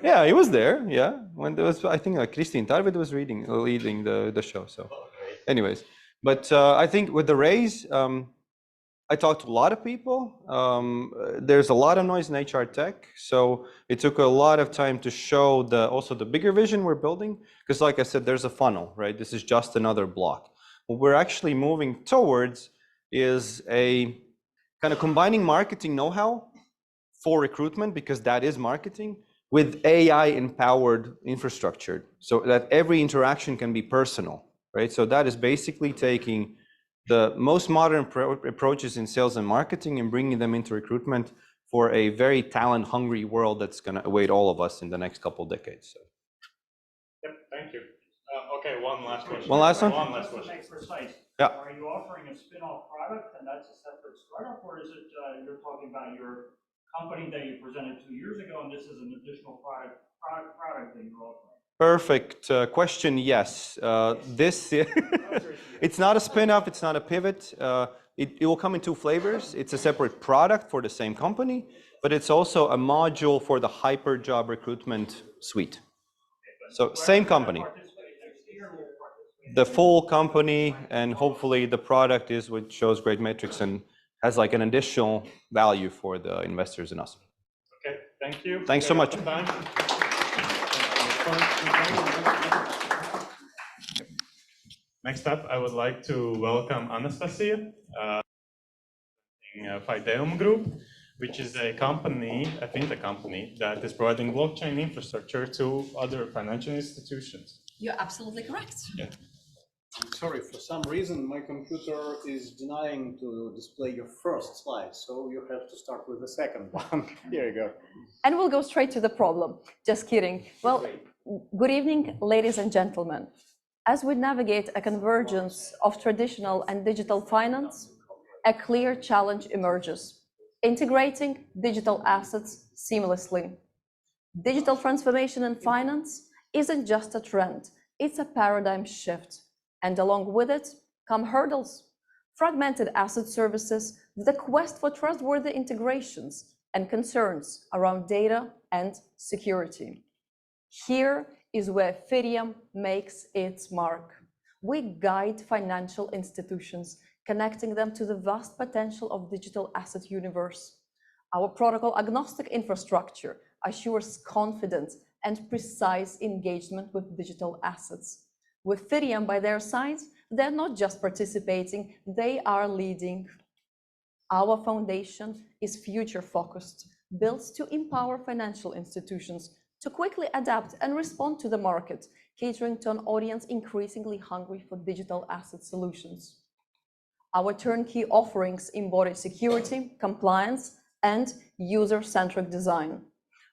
Yeah, he was there. Yeah, when there was, I think like Christine Tarvid was leading the show. So, anyways, but I think with the raise, I talked to a lot of people. There's a lot of noise in HR tech, so it took a lot of time to show also the bigger vision we're building. Because, like I said, there's a funnel, right? This is just another block. What we're actually moving towards is a kind of combining marketing know-how for recruitment, because that is marketing, with AI-empowered infrastructure, so that every interaction can be personal, right? So that is basically taking the most modern approaches in sales and marketing and bringing them into recruitment for a very talent-hungry world that's going to await all of us in the next couple of decades. So. Yep, thank you. Okay, one last question. One last one? One last question. To make precise, yeah. Are you offering a spin-off product and that's a separate startup, or is it you're talking about your company that you presented 2 years ago and this is an additional product that you're offering? Perfect question. Yes, this it's not a spin-off. It's not a pivot. It will come in 2 flavors. It's a separate product for the same company, but it's also a module for the HyperJob recruitment suite. So same company, the full company, and hopefully the product is what shows great metrics and has like an additional value for the investors and us. Okay, thank you. Thanks so much. Next up, I would like to welcome Anastasia, Fideum Group, which is a company, a fintech company, that is providing blockchain infrastructure to other financial institutions. You're absolutely correct. Yeah. Sorry, for some reason my computer is denying to display your first slide, so you have to start with the second one. Here you go. And we'll go straight to the problem. Just kidding. Well, good evening, ladies and gentlemen. As we navigate a convergence of traditional and digital finance, a clear challenge emerges: integrating digital assets seamlessly. Digital transformation in finance isn't just a trend, it's a paradigm shift. And along with it come hurdles: fragmented asset services, the quest for trustworthy integrations, and concerns around data and security. Here is where Fideum makes its mark. We guide financial institutions, connecting them to the vast potential of digital asset universe. Our protocol-agnostic infrastructure assures confident and precise engagement with digital assets. With Fideum by their side, they're not just participating, they are leading. Our foundation is future-focused, built to empower financial institutions to quickly adapt and respond to the market, catering to an audience increasingly hungry for digital asset solutions. Our turnkey offerings embody security, compliance, and user-centric design.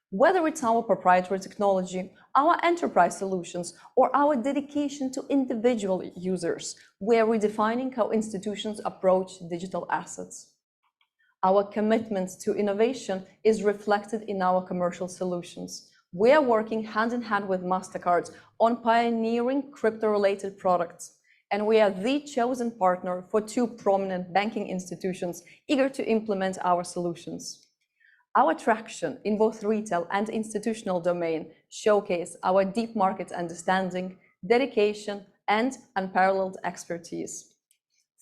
Whether it's our proprietary technology, our enterprise solutions, or our dedication to individual users, we are redefining how institutions approach digital assets. Our commitment to innovation is reflected in our commercial solutions. We are working hand in hand with MasterCard on pioneering crypto-related products, and we are the chosen partner for 2 prominent banking institutions eager to implement our solutions. Our traction in both retail and institutional domain showcase our deep market understanding, dedication, and unparalleled expertise.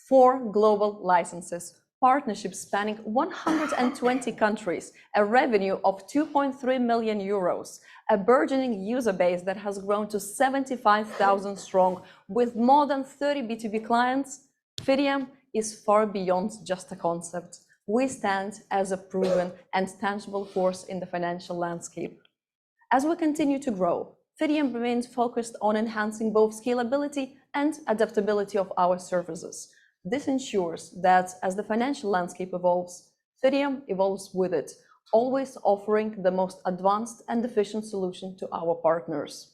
4 global licenses, partnerships spanning 120 countries, a revenue of 2.3 million euros, a burgeoning user base that has grown to 75,000 strong, with more than 30 B2B clients. Fideum is far beyond just a concept. We stand as a proven and tangible force in the financial landscape. As we continue to grow, Fideum remains focused on enhancing both scalability and adaptability of our services. This ensures that as the financial landscape evolves, Fideum evolves with it, always offering the most advanced and efficient solution to our partners.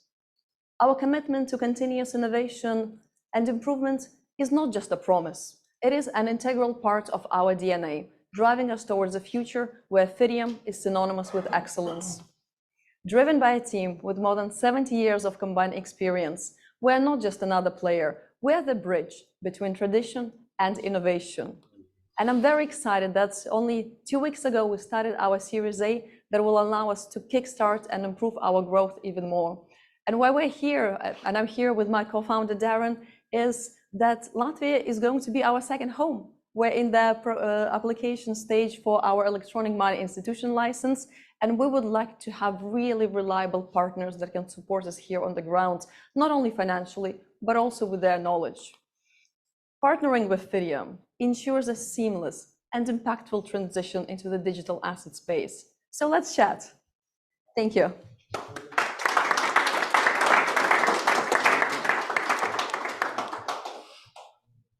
Our commitment to continuous innovation and improvement is not just a promise. It is an integral part of our DNA, driving us towards a future where Fideum is synonymous with excellence. Driven by a team with more than 70 years of combined experience, we're not just another player, we're the bridge between tradition and innovation. And I'm very excited that only 2 weeks ago we started our Series A that will allow us to kickstart and improve our growth even more. And why we're here, and I'm here with my co-founder Darren, is that Latvia is going to be our second home. We're in the application stage for our electronic money institution license, and we would like to have really reliable partners that can support us here on the ground, not only financially, but also with their knowledge. Partnering with Fideum ensures a seamless and impactful transition into the digital asset space. So let's chat. Thank you.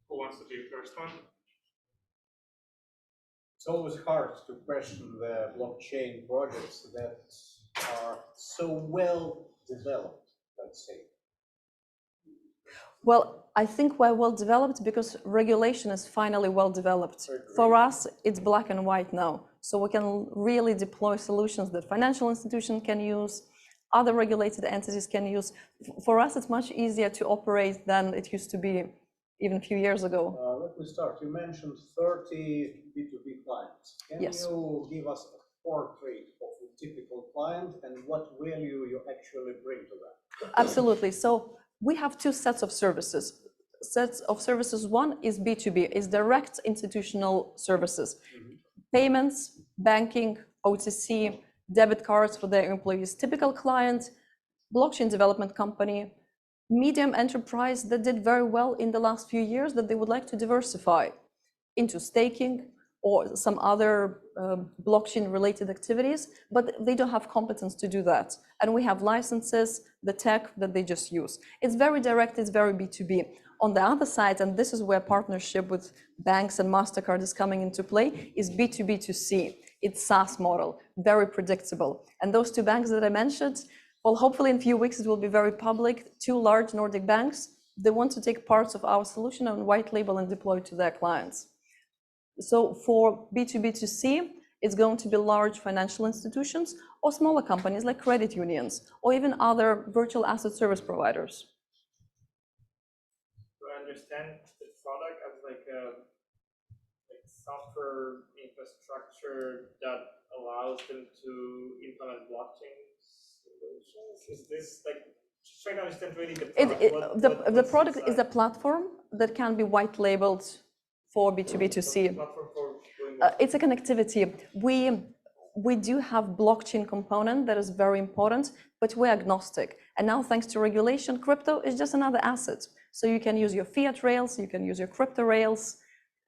Who wants to be the first one? It's always hard to question the blockchain projects that are so well developed, let's say. Well, I think we're well developed because regulation is finally well developed. For us, it's black and white now. So we can really deploy solutions that financial institutions can use, other regulated entities can use. For us, it's much easier to operate than it used to be even a few years ago. Let me start. You mentioned 30 B2B clients. Can you give us a portrait of a typical client and what value you actually bring to them? Absolutely. So we have two sets of services. One is B2B, is direct institutional services. Payments, banking, OTC, debit cards for their employees. Typical client, blockchain development company, medium enterprise that did very well in the last few years that they would like to diversify into staking or some other blockchain related activities, but they don't have competence to do that. And we have licenses, the tech that they just use. It's very direct, it's very B2B. On the other side, and this is where partnership with banks and MasterCard is coming into play, is B2B2C. It's SaaS model, very predictable. And those two banks that I mentioned, well, hopefully in a few weeks it will be very public. Two large Nordic banks, they want to take parts of our solution and white label and deploy to their clients. So for B2B2C, it's going to be large financial institutions or smaller companies like credit unions or even other virtual asset service providers. Do I understand the product as like a software infrastructure that allows them to implement blockchain solutions? Is this like, just trying to understand really the product? The product is a platform that can be white labeled for B2B2C. It's a connectivity. We do have blockchain component that is very important, but we're agnostic. And now thanks to regulation, crypto is just another asset. So you can use your fiat rails, you can use your crypto rails.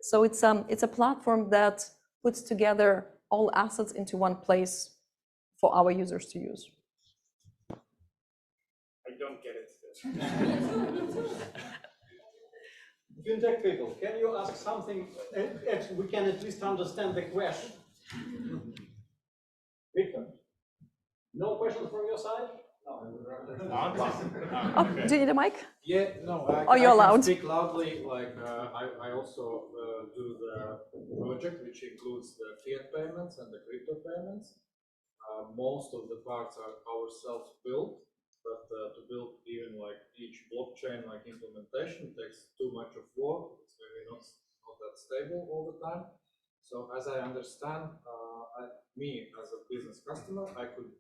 So it's a platform that puts together all assets into one place for our users to use. I don't get it. FinTech people, can you ask something? Actually, we can at least understand the question. Victor, no questions from your side? Oh, do you need a mic? Yeah, no, you're I allowed. can speak loudly. Like I also do the project, which includes the fiat payments and the crypto payments. Most of the parts are ourselves built, but to build even like each blockchain like implementation takes too much of work. It's maybe not that stable all the time. So as I understand, me as a business customer, I could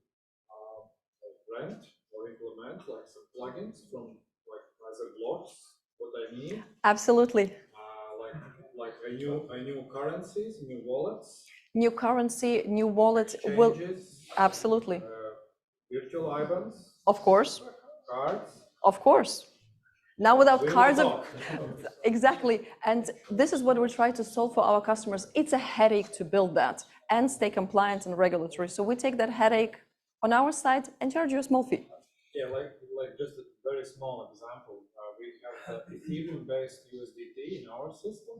rent or implement like some plugins from like other blocks, what I need. Absolutely. Like a new currencies, new wallets. New currency, new wallet Exchanges, will absolutely. Virtual IBANs. Of course. Cards. Of course. Now without cards, exactly. And this is what we're trying to solve for our customers. It's a headache to build that and stay compliant and regulatory. So we take that headache on our side and charge you a small fee. Yeah, like just a very small example. We have the Ethereum-based USDT in our system,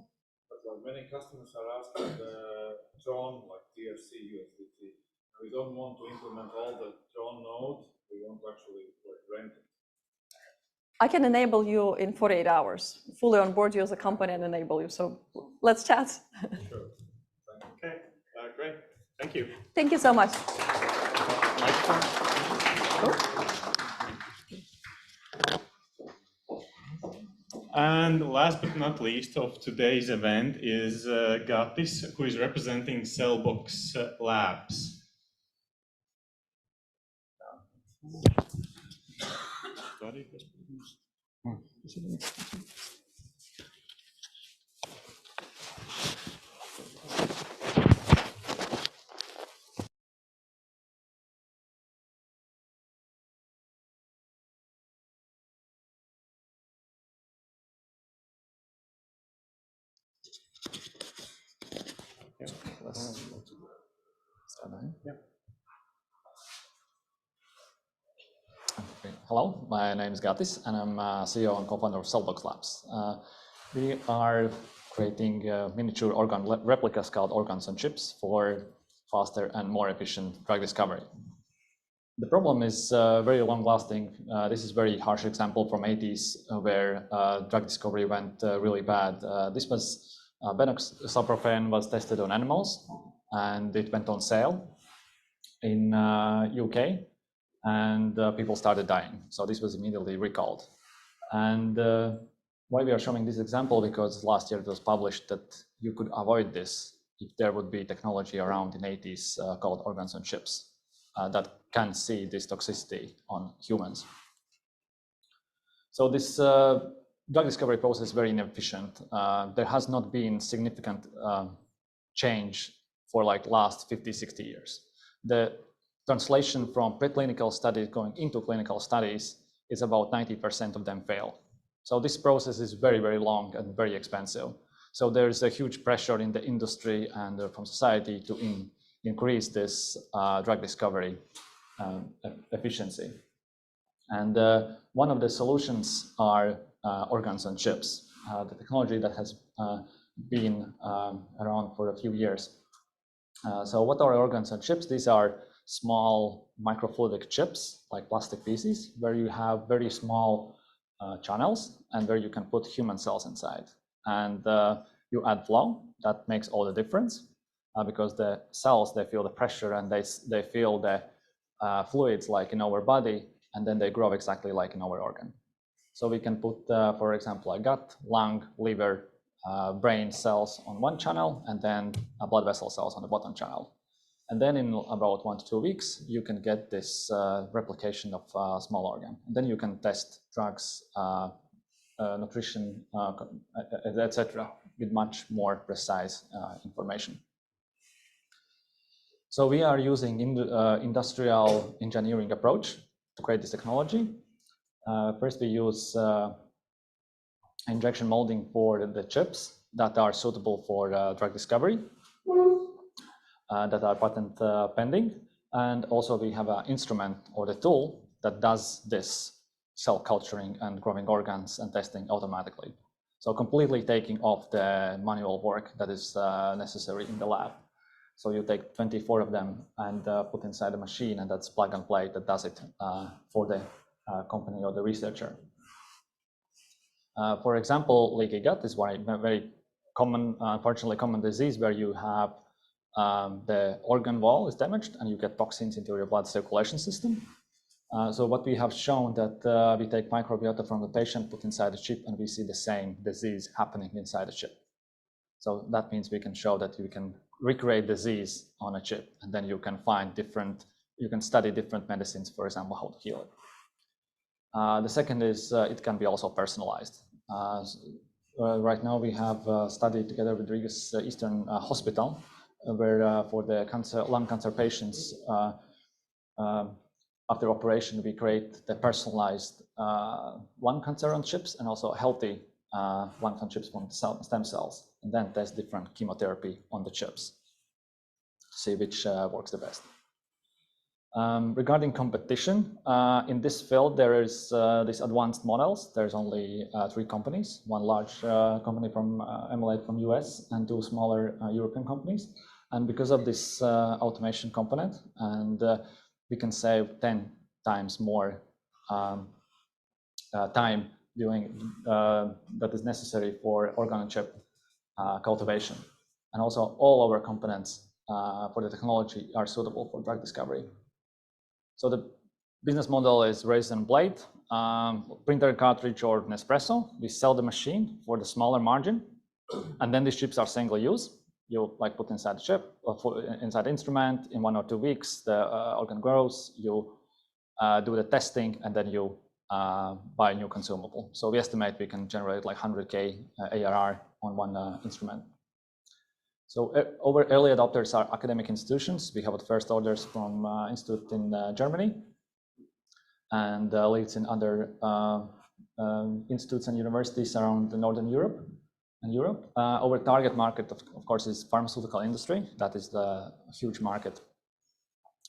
but like many customers are asking the Tron, like TRC USDT. We don't want to implement all the Tron node. We want to actually like rent it. I can enable you in 48 hours, fully onboard you as a company and enable you. So let's chat. Sure. Okay, great. Thank you. Thank you so much. And last but not least of today's event is Gatis, who is representing CellBox Labs. Hello, my name is Gatis, and I'm CEO and co-founder of CellBox Labs. We are creating miniature organ replicas called organs on chips for faster and more efficient drug discovery. The problem is very long-lasting. This is a very harsh example from 80s where drug discovery went really bad. This was benoxaprofen was tested on animals, and it went on sale in UK. And people started dying. So this was immediately recalled. And why we are showing this example, because last year it was published that you could avoid this if there would be technology around in 80s called organs on chips that can see this toxicity on humans. So this drug discovery process is very inefficient. There has not been significant change for like last 50, 60 years. The translation from preclinical studies going into clinical studies is about 90% of them fail. So this process is very, very long and very expensive. So there's a huge pressure in the industry and from society to increase this drug discovery efficiency. And one of the solutions are organs on chips, the technology that has been around for a few years. So what are organs on chips? These are small microfluidic chips, like plastic pieces, where you have very small channels and where you can put human cells inside. And you add flow, that makes all the difference because the cells, they feel the pressure and they feel the fluids like in our body, and then they grow exactly like in our organ. So we can put, for example, a gut, lung, liver, brain cells on one channel, and then blood vessel cells on the bottom channel. And then in about 1 to 2 weeks, you can get this replication of a small organ. And then you can test drugs, nutrition, etc., with much more precise information. So we are using industrial engineering approach to create this technology. First, we use injection molding for the chips that are suitable for drug discovery. That are patent pending. And also we have an instrument or the tool that does this cell culturing and growing organs and testing automatically. So completely taking off the manual work that is necessary in the lab. So you take 24 of them and put inside a machine, and that's plug and play that does it for the company or the researcher. For example, leaky gut is one very common, unfortunately common disease where you have the organ wall is damaged and you get toxins into your blood circulation system. So what we have shown that we take microbiota from the patient, put inside the chip, and we see the same disease happening inside the chip. So that means we can show that you can recreate disease on a chip, and then you can find you can study different medicines, for example, how to heal it. The second is it can be also personalized. Right now we have studied together with Riga's Eastern Hospital, where for the lung cancer patients, after operation, we create the personalized lung cancer on chips and also healthy lung on chips from stem cells, and then test different chemotherapy on the chips, see which works the best. Regarding competition, in this field, there is these advanced models. There's only 3 companies, one large company from emulate from US and 2 smaller European companies. And because of this automation component, and we can save 10 times more time doing that is necessary for organ-on-chip cultivation. And also all our components for the technology are suitable for drug discovery. So the business model is razor and blade, printer cartridge or Nespresso. We sell the machine for the smaller margin, and then these chips are single use. You like put inside the chip, or inside the instrument. In 1 or 2 weeks, the organ grows. You do the testing, and then you buy a new consumable. So we estimate we can generate like 100K ARR on one instrument. So our early adopters are academic institutions. We have the first orders from institute in Germany and leads in other institutes and universities around Northern Europe and Europe. Our target market, of course, is pharmaceutical industry. That is the huge market.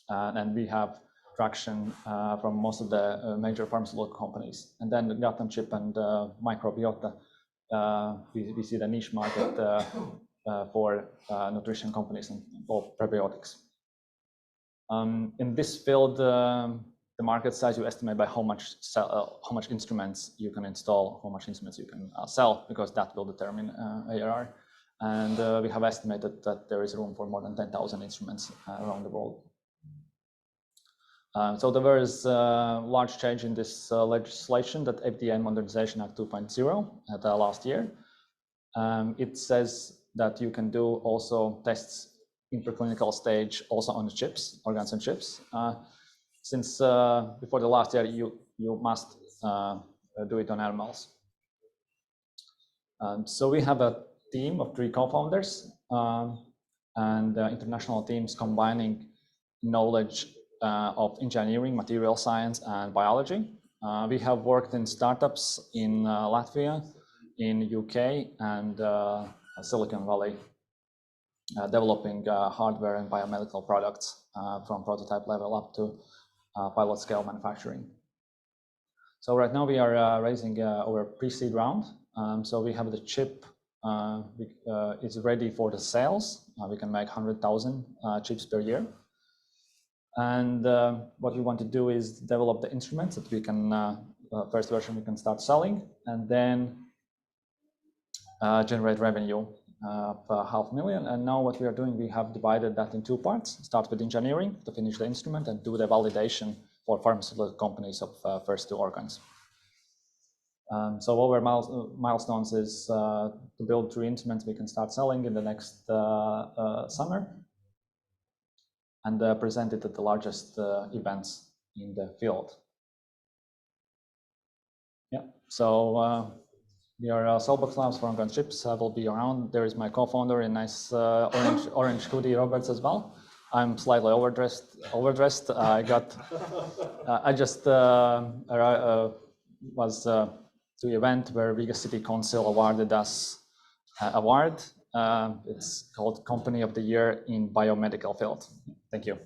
And we have traction from most of the major pharmaceutical companies. And then the gut-on-chip and microbiota, we see the niche market for nutrition companies and for probiotics. In this field, the market size you estimate by how much instruments you can install, how much instruments you can sell, because that will determine ARR. And we have estimated that there is room for more than 10,000 instruments around the world. So there is a large change in this legislation, that FDA Modernization Act 2.0 last year. It says that you can do also tests in preclinical stage also on the chips, organs and chips. Since before the last year, you must do it on animals. So we have a team of 3 co-founders and international teams combining knowledge of engineering, material science, and biology. We have worked in startups in Latvia, in UK, and Silicon Valley, developing hardware and biomedical products from prototype level up to pilot scale manufacturing. So right now we are raising our pre-seed round. So we have the chip, it's ready for the sales. We can make 100,000 chips per year. And what we want to do is develop the instruments that we can, first version we can start selling, and then generate revenue of 500,000. And now what we are doing, we have divided that in 2 parts. Start with engineering to finish the instrument and do the validation for pharmaceutical companies of first 2 organs. So our milestones is to build 3 instruments we can start selling in the next summer, and present it at the largest events in the field. Yeah, so we are CellBox Labs for organ chips. I will be around. There is my co-founder in nice orange hoodie, Roberts, as well. I'm slightly overdressed. I just was to the event where Riga City Council awarded us award. It's called Company of the Year in Biomedical Field. Thank you.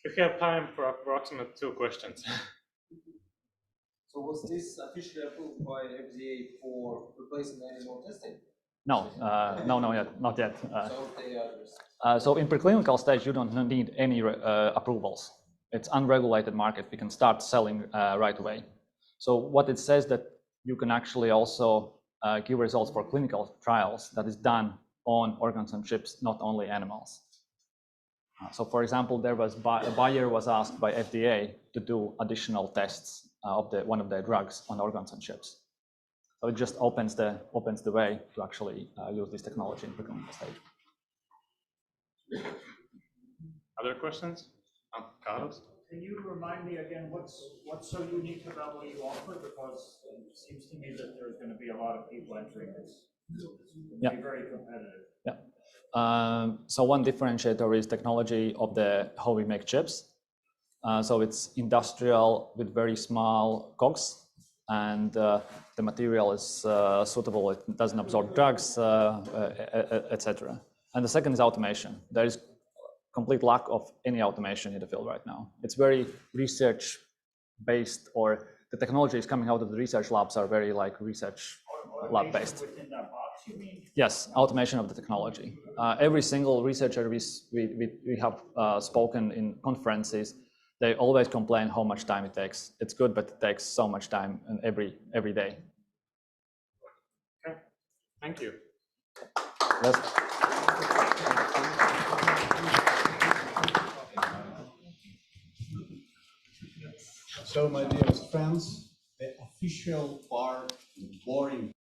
We have time for approximately 2 questions. So was this officially approved by FDA for replacing animal testing? No, not yet. So in preclinical stage, you don't need any approvals. It's unregulated market. We can start selling right away. So what it says that you can actually also give results for clinical trials that is done on organs and chips, not only animals. So for example, there was a buyer was asked by FDA to do additional tests of one of their drugs on organs and chips. So it just opens the way to actually use this technology in preclinical stage. Other questions? Carlos? Can you remind me again what's so unique about what you offer? Because it seems to me that there's going to be a lot of people entering this. It's going to be very competitive. Yeah. So one differentiator is technology of how we make chips. So it's industrial with very small cogs. and the material is suitable, it doesn't absorb drugs, etc. And the second is automation. There is complete lack of any automation in the field right now. It's very research-based, or the technology is coming out of the research labs are very like research lab-based. Within that box, you mean? Yes, automation of the technology. Every single researcher we have spoken in conferences, they always complain how much time it takes. It's good, but it takes so much time and every day. Okay, thank you. So, my dearest friends, the official part, the boring